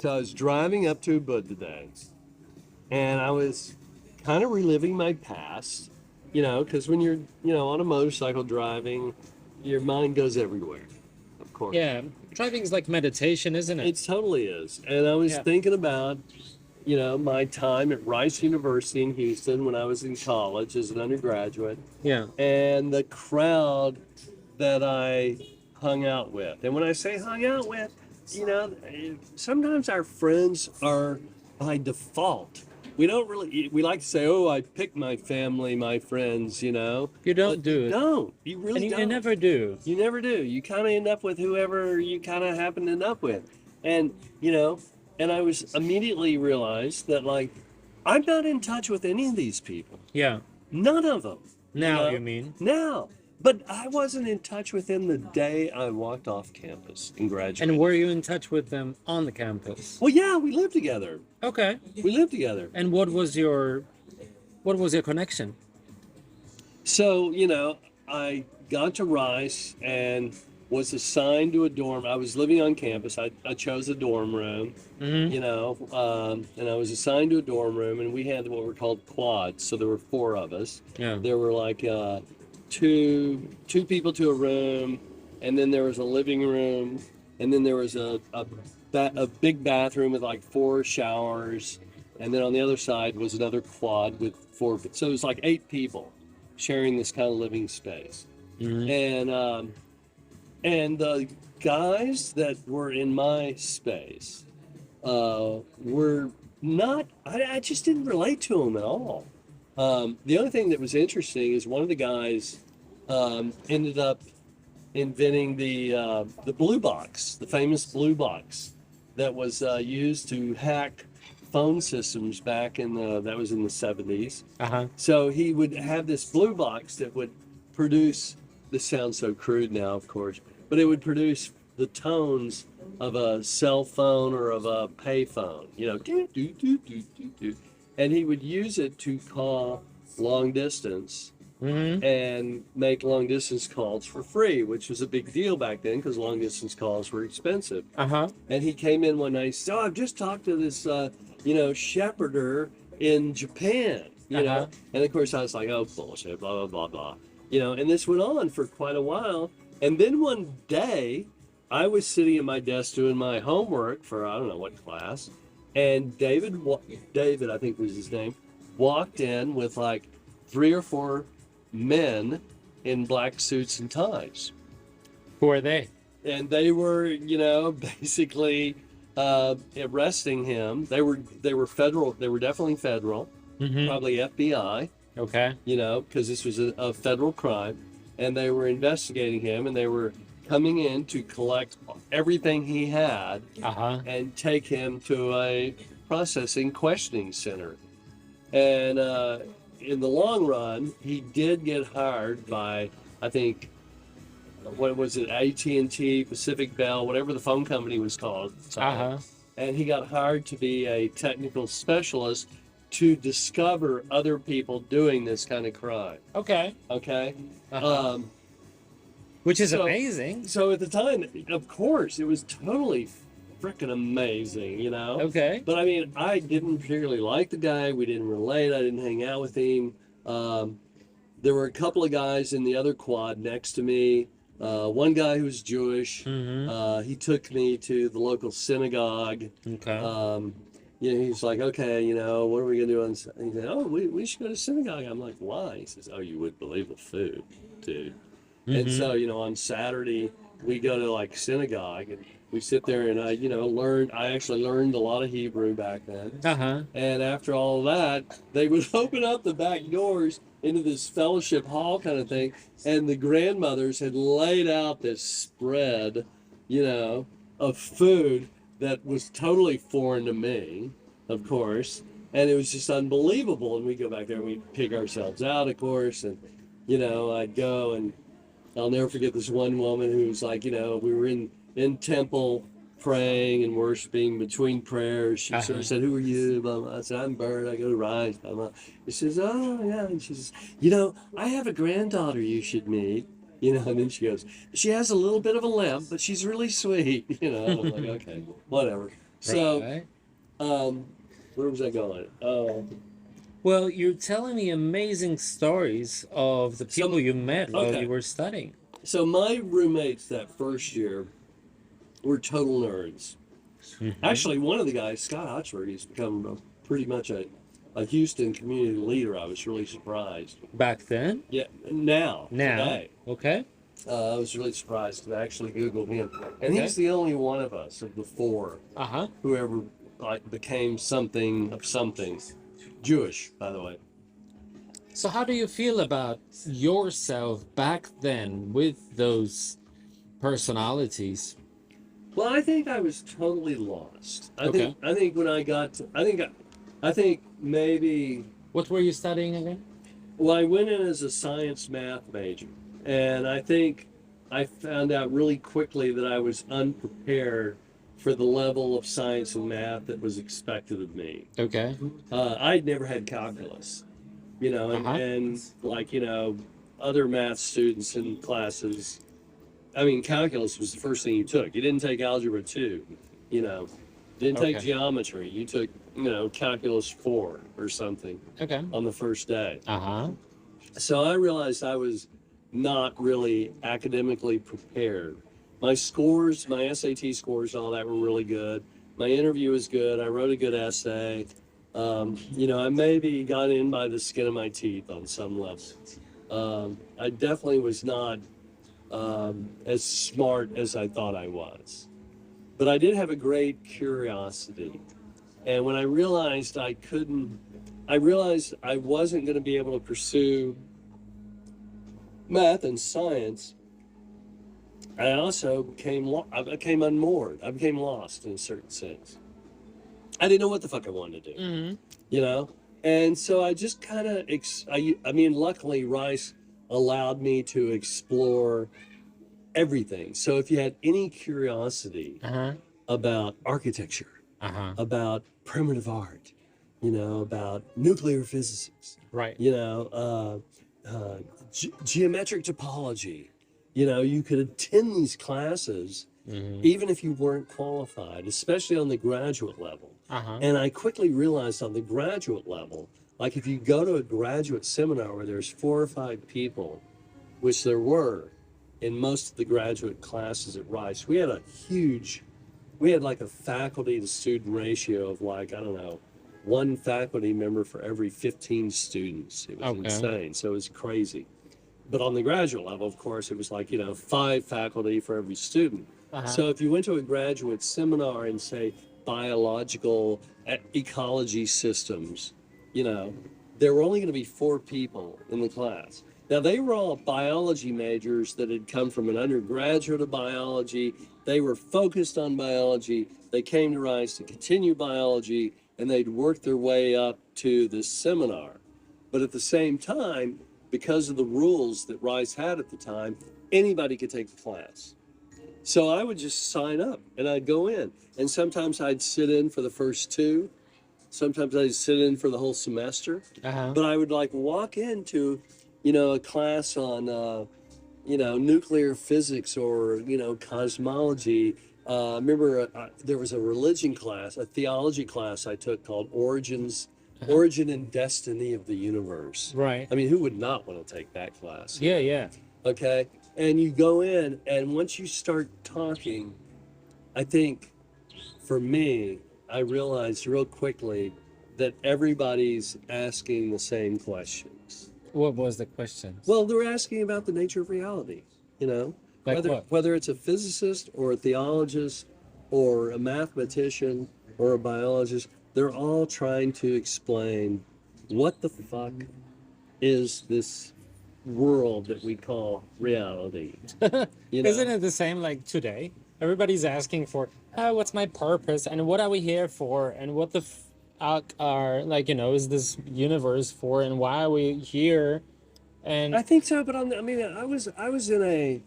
So I was driving up to Ubud today, and I was kind of reliving my past, because when you're, on a motorcycle driving, your mind goes everywhere, of course. Yeah, driving is like meditation, isn't it? It totally is. And I was Yeah. thinking about, my time at Rice University in Houston when I was in college as an undergraduate, Yeah. and the crowd that I hung out with. And when I say hung out with, sometimes our friends are by default. We don't really, we like to say, oh, I pick my family, my friends, You don't but you do it. don't. You And really you don't. never do. You never do. You kind of end up with whoever you kind of happen to end up with. And, and I was immediately realized that, like, I'm not in touch with any of these people. Yeah. None of them. Now you mean? Now. But I wasn't in touch with them the day I walked off campus and graduated. And were you in touch with them on the campus? Well, yeah, we lived together. Okay. We lived together. And what was your connection? So, I got to Rice and was assigned to a dorm. I was living on campus. I chose a dorm room, Mm-hmm. and I was assigned to a dorm room, and we had what were called quads. So there were four of us. Yeah. There were like two people to a room, and then there was a living room, and then there was a big bathroom with like four showers, and then on the other side was another quad with four. So it was like 8 people sharing this kind of living space. Mm-hmm. And the guys that were in my space were not. I just didn't relate to them at all. The only thing that was interesting is one of the guys ended up inventing the blue box, the famous blue box that was used to hack phone systems back that was in the 70s. Uh-huh. So he would have this blue box that would produce, this sounds so crude now, of course, but it would produce the tones of a cell phone or of a pay phone, do, do, do, do, do, do. And he would use it to call long distance Mm-hmm. and make long distance calls for free, which was a big deal back then because long distance calls were expensive. Uh-huh. And he came in one night and said, oh, I've just talked to this, shepherder in Japan, Uh-huh. And of course I was like, oh, bullshit, blah, blah, blah, blah. And this went on for quite a while. And then one day I was sitting at my desk doing my homework for, I don't know what class. And David, I think was his name, walked in with like 3 or 4 men in black suits and ties. Who are they? And they were, basically arresting him. They were federal. They were definitely federal, Mm-hmm. probably FBI, Okay. because this was a federal crime. And they were investigating him, and they were coming in to collect everything he had Uh-huh. and take him to a processing questioning center. And in the long run, he did get hired by, I think, what was it, AT&T, Pacific Bell, whatever the phone company was called. Uh-huh. And he got hired to be a technical specialist to discover other people doing this kind of crime. Okay. Okay? Uh-huh. Which is so- amazing. So at the time, of course, it was totally freaking amazing, Okay. But I mean, I didn't particularly like the guy. We didn't relate. I didn't hang out with him. There were a couple of guys in the other quad next to me. One guy who was Jewish. Mm-hmm. He took me to the local synagogue. Okay. He's like, okay, what are we gonna do? He said, oh, we should go to synagogue. I'm like, why? He says, oh, you wouldn't believe the food, dude. And so, on Saturday we go to like synagogue and we sit there and I actually learned a lot of Hebrew back then. Uh-huh. And after all that, they would open up the back doors into this fellowship hall kind of thing. And the grandmothers had laid out this spread, of food that was totally foreign to me, of course. And it was just unbelievable. And we go back there and we pick ourselves out, of course. And, I'd go and I'll never forget this one woman who was like, we were in temple praying and worshiping between prayers. She sort of said, who are you? Blah, blah. I said, I'm Bert. I go to Rice. Blah, blah. She says, oh, yeah. And she says, I have a granddaughter you should meet. And then she goes, she has a little bit of a limp, but she's really sweet. And I'm like, okay, whatever. So, Right. where was I going? Oh, Well, you're telling me amazing stories of the people so you met while you okay. were studying. So my roommates that first year were total nerds. Hmm. Actually, one of the guys, Scott Hotchberg, has become pretty much a Houston community leader. I was really surprised. Back then? Yeah, now, Now? today, Okay. I was really surprised because I actually Googled him. And Okay. he's the only one of us, of the four, Uh-huh. who ever like became something of something. Jewish, by the way. So how do you feel about yourself back then with those personalities? Well, I think I was totally lost. Okay. I think when I got to, I think maybe, What were you studying again? well, I went in as a science math major, and I think I found out really quickly that I was unprepared for the level of science and math that was expected of me. Okay. I'd never had calculus, Uh-huh. and like, other math students in classes. I mean, calculus was the first thing you took. You didn't take algebra 2, you know, didn't take Okay. geometry. You took, calculus 4 or something Okay. on the first day. Uh-huh. So I realized I was not really academically prepared. My scores, my SAT scores, all that were really good. My interview was good. I wrote a good essay. I maybe got in by the skin of my teeth on some level. I definitely was not as smart as I thought I was. But I did have a great curiosity. And when I realized I realized I wasn't going to be able to pursue math and science. I also I became unmoored. I became lost in a certain sense. I didn't know what the fuck I wanted to do, Mm-hmm. you know? And so I just kind of, I mean, luckily Rice allowed me to explore everything. So if you had any curiosity Uh-huh. about architecture, Uh-huh. about primitive art, about nuclear physics, Right. geometric topology, you could attend these classes Mm-hmm. even if you weren't qualified, especially on the graduate level. Uh-huh. And I quickly realized on the graduate level, like if you go to a graduate seminar where there's 4 or 5 people, which there were in most of the graduate classes at Rice, we had like a faculty to student ratio of like, I don't know, one faculty member for every 15 students. It was Okay. insane. So it was crazy. But on the graduate level, of course, it was like, 5 faculty for every student. Uh-huh. So if you went to a graduate seminar and say biological ecology systems, there were only going to be 4 people in the class. Now, they were all biology majors that had come from an undergraduate of biology. They were focused on biology. They came to Rice to continue biology, and they'd worked their way up to this seminar. But at the same time, because of the rules that Rice had at the time, anybody could take the class. So I would just sign up and I'd go in. And sometimes I'd sit in for the first 2. Sometimes I'd sit in for the whole semester. Uh-huh. But I would like walk into, a class on, nuclear physics or, cosmology. Remember, there was a religion class, a theology class I took called Origin and Destiny of the Universe. Right. I mean, who would not want to take that class? Yeah, yeah. Okay. And you go in, and once you start talking, I think for me, I realized real quickly that everybody's asking the same questions. What was the question? Well, they're asking about the nature of reality, Like whether what? whether it's a physicist or a theologist or a mathematician or a biologist, they're all trying to explain what the fuck is this world that we call reality. Isn't it the same like today? Everybody's asking for, what's my purpose and what are we here for and what the fuck are, like, is this universe for and why are we here? And I think so, but I was in a,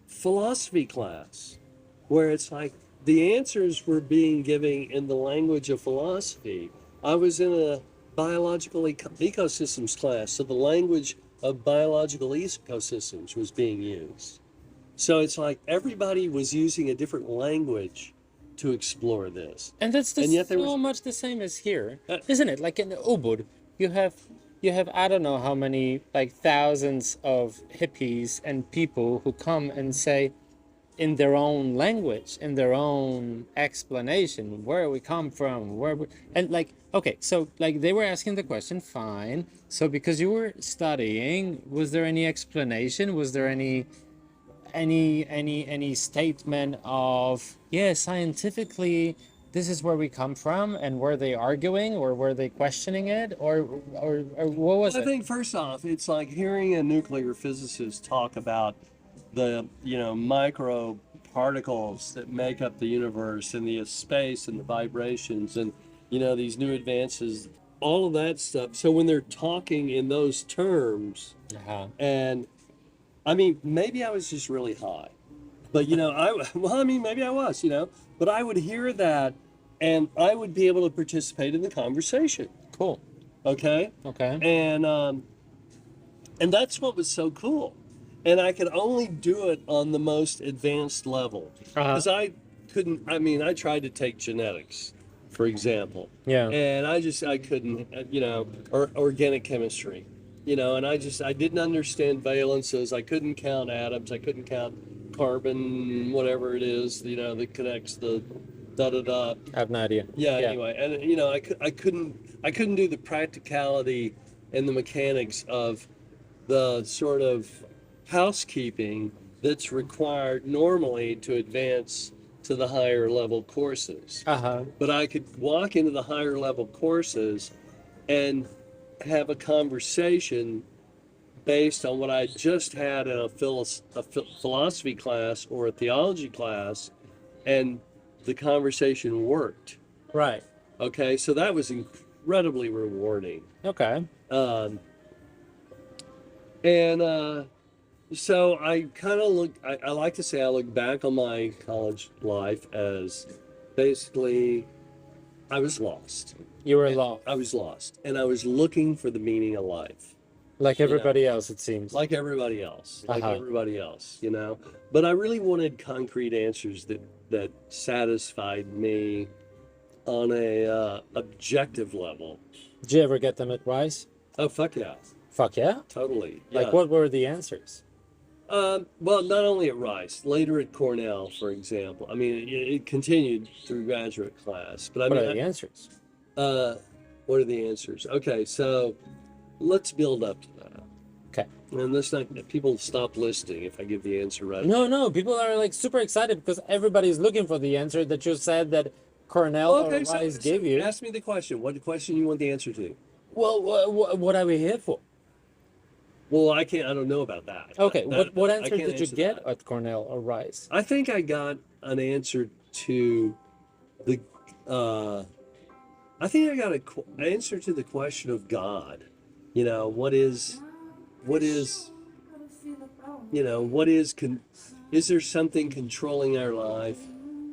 philosophy class where it's like the answers were being given in the language of philosophy. I was in a biological ecosystems class, so the language of biological ecosystems was being used. So it's like everybody was using a different language to explore this. And that's And yet there so was much the same as here, uh, isn't it? Like in Ubud, you have I don't know how many like thousands of hippies and people who come and say in their own language, in their own explanation, where we come from, and like okay, so like they were asking the question, fine. So because you were studying, was there any explanation? Was there any statement of yeah, scientifically this is where we come from, and were they arguing or were they questioning it, or what was I it? think first off, it's like hearing a nuclear physicist talk about the micro particles that make up the universe and the space and the vibrations and these new advances, all of that stuff. So when they're talking in those terms, Uh-huh. and I mean maybe I was just really high, but I mean maybe I was, but I would hear that and I would be able to participate in the conversation. Cool. Okay. Okay. And that's what was so cool. And I could only do it on the most advanced level. Uh-huh. Because I couldn't, I mean, I tried to take genetics, for example. Yeah. And I couldn't, or organic chemistry, and I didn't understand valences. I couldn't count atoms. I couldn't count carbon, whatever it is, that connects the da da da. I have no idea. Yeah, anyway, and I couldn't do the practicality and the mechanics of the sort of housekeeping that's required normally to advance to the higher level courses. Uh-huh. But I could walk into the higher level courses and have a conversation based on what I just had in a philosophy class or a theology class, and the conversation worked. Right. Okay, so that was incredibly rewarding. Okay. Um, and so I kind of I like to say I look back on my college life as basically I was lost. You were lost. I was lost, and I was looking for the meaning of life. Like everybody else, it seems. Like everybody else, Uh-huh. But I really wanted concrete answers that satisfied me on a objective level. Did you ever get them at Rice? Oh, fuck yeah, Fuck yeah. totally. Like Yeah. what were the answers? Well, not only at Rice, later at Cornell, for example. I mean, it continued through graduate class, but I What mean, are the answers? what are the answers? Okay, so let's build up to that. Okay. And let's not people stop listening if I give the answer right. No, people are like super excited because everybody's looking for the answer that you said that Cornell or Rice gave you. Ask me the question. What question you want the answer to? Well, what are we here for? Well, I don't know about that. Okay, what I answer can't did you answer get that. at Cornell or Rice? I think I got an answer to the. I think I got an answer to the question of God. What is, what is is there something controlling our life?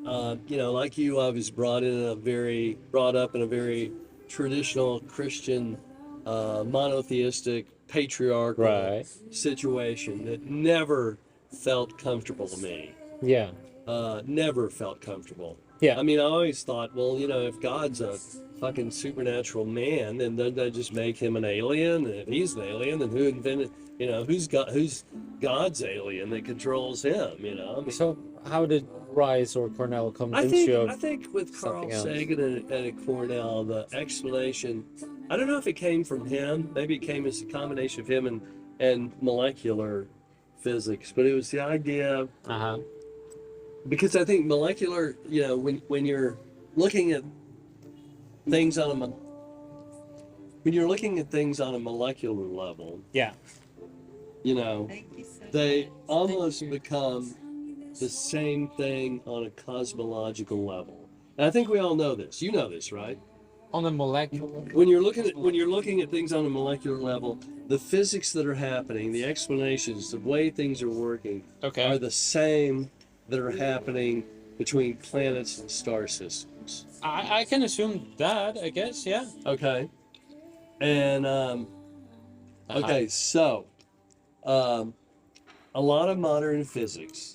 Like you, I was brought up in a very traditional Christian, monotheistic, patriarchal Right. situation that never felt comfortable to me. Yeah. Never felt comfortable. Yeah. I mean, I always thought, well, if God's a fucking supernatural man, then doesn't that just make him an alien? And if he's an alien, then who invented, who's God's alien that controls him, I mean, So how did Rice or Cornell convince you of I think with Carl something else? Sagan and at Cornell, the explanation, I don't know if it came from him. Maybe it came as a combination of him and molecular physics, but it was the idea, Uh-huh. because I think molecular, when you're looking at things on a molecular level, Yeah. they almost become the same thing on a cosmological level. And I think we all know this. You know this, right? On a molecular. When you're looking at things on a molecular level, the physics that are happening, the explanations, the way things are working, Okay. are the same that are happening between planets and star systems. I can assume that, I guess, yeah. Okay. And okay, so a lot of modern physics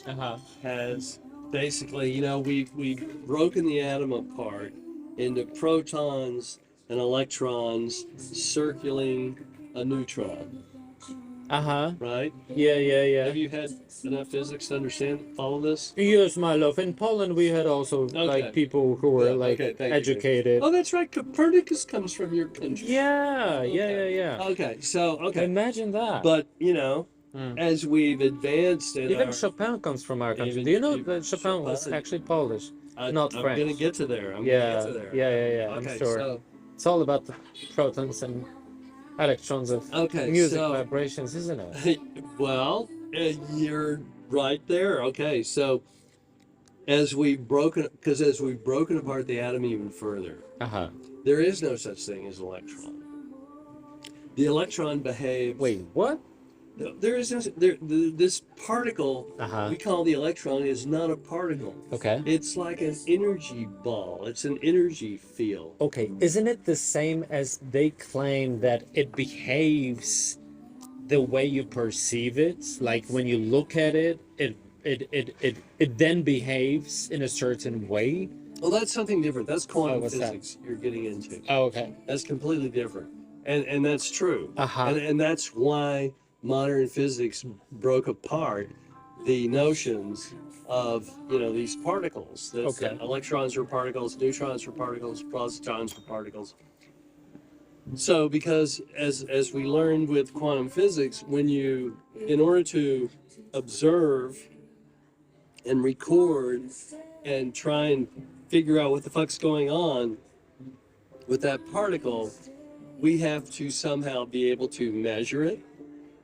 Uh-huh. has basically, we've broken the atom apart into protons and electrons circling a neutron, Uh-huh. right? Yeah, yeah, yeah. Have you had enough physics to understand all of this? Yes, my love. In Poland, we had also Okay. like people who Yeah. were like Okay. Thank you. educated. Oh, that's right. Copernicus comes from your country. Yeah, yeah, yeah, Okay. yeah. Okay. So, okay. Imagine that. But, Mm. as we've advanced in Even our, Chopin comes from our country. even Do you know even that Chopin was Chopin, actually Polish, not I'm French? gonna get to there. I'm gonna Yeah, get to there. yeah, yeah, yeah. I'm Okay. sure. So, It's all about the protons and electrons of okay. music So, vibrations, isn't it? well, you're right there. Okay. So, as we've broken apart the atom even further, Uh-huh. there is no such thing as an electron. The electron behaves. Wait, what? There is no, this particle Uh-huh. we call the electron is not a particle. Okay. It's like an energy ball. It's an energy field. Okay, isn't it the same as they claim that it behaves the way you perceive it? Like when you look at it, it then behaves in a certain way? Well, that's something different. That's quantum what's that? physics you're getting into. Oh, okay. That's completely different, and that's true. Uh-huh. And that's why modern physics broke apart the notions of these particles. That electrons are particles, neutrons are particles, positons are particles. So because as we learned with quantum physics, in order to observe and record and try and figure out what the fuck's going on with that particle, we have to somehow be able to measure it,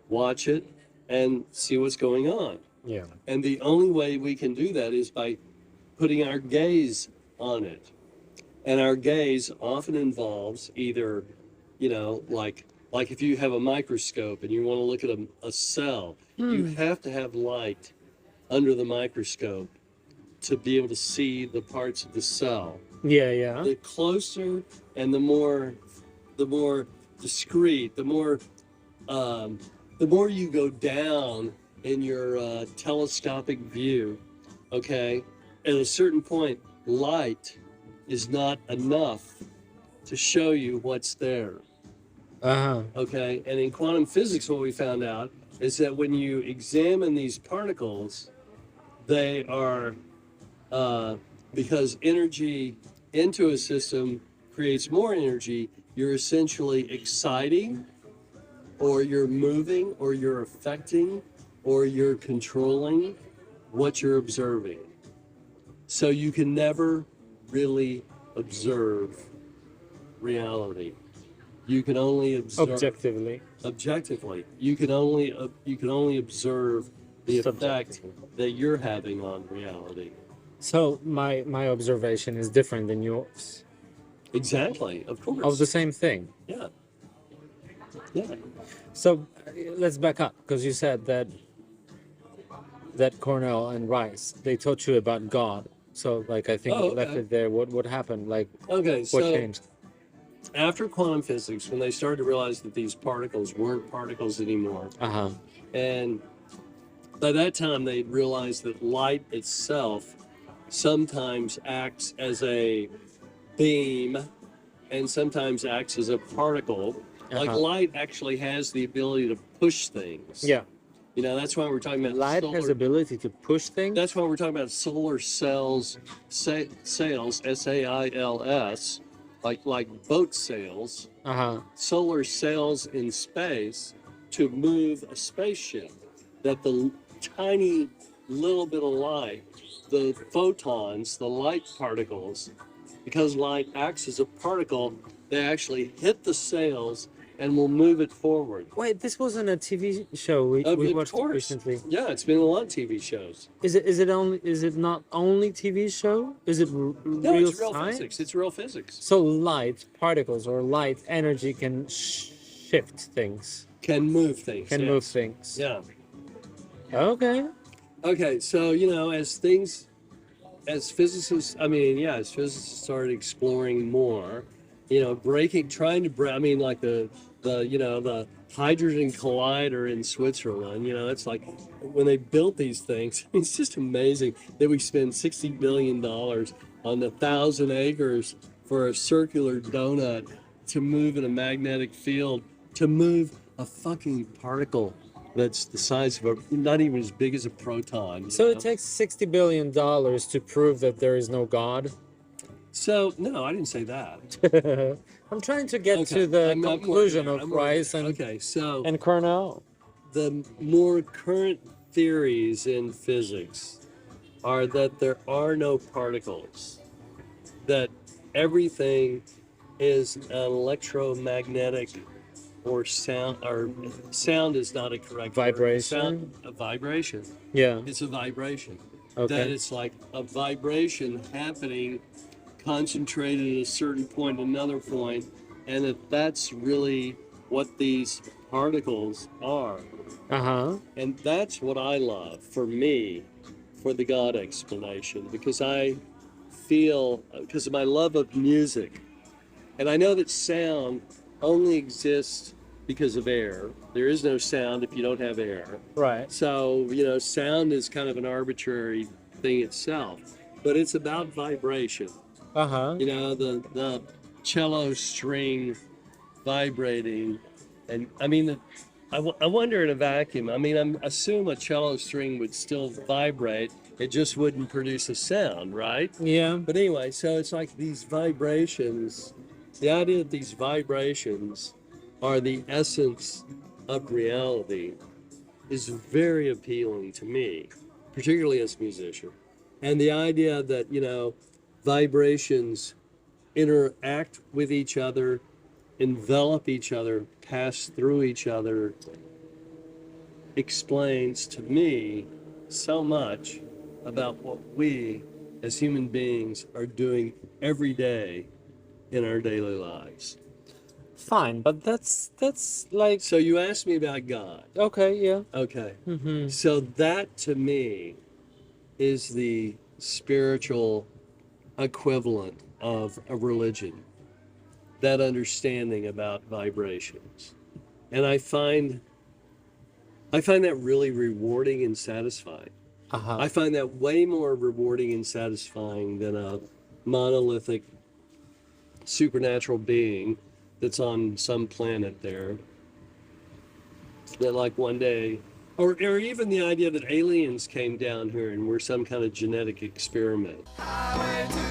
watch it, and see what's going on. Yeah. And the only way we can do that is by putting our gaze on it. And our gaze often involves either, like if you have a microscope and you want to look at a cell, you have to have light under the microscope to be able to see the parts of the cell. Yeah, yeah. The closer and the more discreet, the more you go down in your telescopic view, okay, at a certain point, light is not enough to show you what's there. Uh-huh. Okay, and in quantum physics, what we found out is that when you examine these particles, they are because energy into a system creates more energy. You're essentially exciting, or you're moving, or you're affecting, or you're controlling what you're observing. So you can never really observe reality. You can only observe objectively. You can only observe the effect that you're having on reality. So my observation is different than yours. Exactly, of course. Of the same thing. Yeah. Yeah. So let's back up, because you said that Cornell and Rice, they taught you about God. So like I think you left it there. What happened? Like Okay, what changed? After quantum physics, when they started to realize that these particles weren't particles anymore, Uh-huh. and by that time they realized that light itself sometimes acts as a beam and sometimes acts as a particle. Like light actually has the ability to push things. Yeah. That's why we're talking about Light has the ability to push things. That's why we're talking about solar sails, SAILS, like boat sails. Uh-huh. Solar sails in space to move a spaceship. That the tiny little bit of light, the photons, the light particles, because light acts as a particle, they actually hit the sails and will move it forward. Wait, this wasn't a TV show we watched recently. Yeah, it's been a lot of TV shows. Is it not only TV show? Is it No, real it's real science? physics. It's real physics. So light particles or light energy can shift things. Can move things. Can move things. Yeah. Okay. Okay, so as physicists started exploring more, trying to break, like the hydrogen collider in Switzerland. You know, it's like when they built these things, it's just amazing that we spend $60 billion on 1,000 acres for a circular donut to move in a magnetic field, to move a fucking particle that's the size of a, not even as big as a proton. You So know? it takes $60 billion to prove that there is no God. So, no, I didn't say that. I'm trying to get Okay, to the I'm conclusion working there, of I'm working Rice there. and, Okay, so and Cornell. the more current theories in physics are that there are no particles, that everything is an electromagnetic or sound is not a correct word. Vibration? A vibration. Yeah. It's a vibration. Okay. That it's like a vibration happening concentrated at a certain point, another point, and that's really what these particles are. Uh-huh. And that's what I love for me, for the God explanation, because I feel, because of my love of music, and I know that sound only exists because of air. There is no sound if you don't have air. Right. So, sound is kind of an arbitrary thing itself, but it's about vibration. Uh-huh. The cello string vibrating, and I mean, I wonder in a vacuum. I mean, I assume a cello string would still vibrate. It just wouldn't produce a sound, right? Yeah. But anyway, so it's like these vibrations. The idea that these vibrations are the essence of reality is very appealing to me, particularly as a musician. And the idea that, vibrations interact with each other, envelop each other, pass through each other, explains to me so much about what we as human beings are doing every day in our daily lives. Fine, but that's like So you asked me about God. okay, yeah. Okay. Mm-hmm. So that to me is the spiritual equivalent of a religion, that understanding about vibrations. And I find that really rewarding and satisfying. Uh-huh. I find that way more rewarding and satisfying than a monolithic supernatural being that's on some planet there that like one day, or even the idea that aliens came down here and were some kind of genetic experiment. Highway to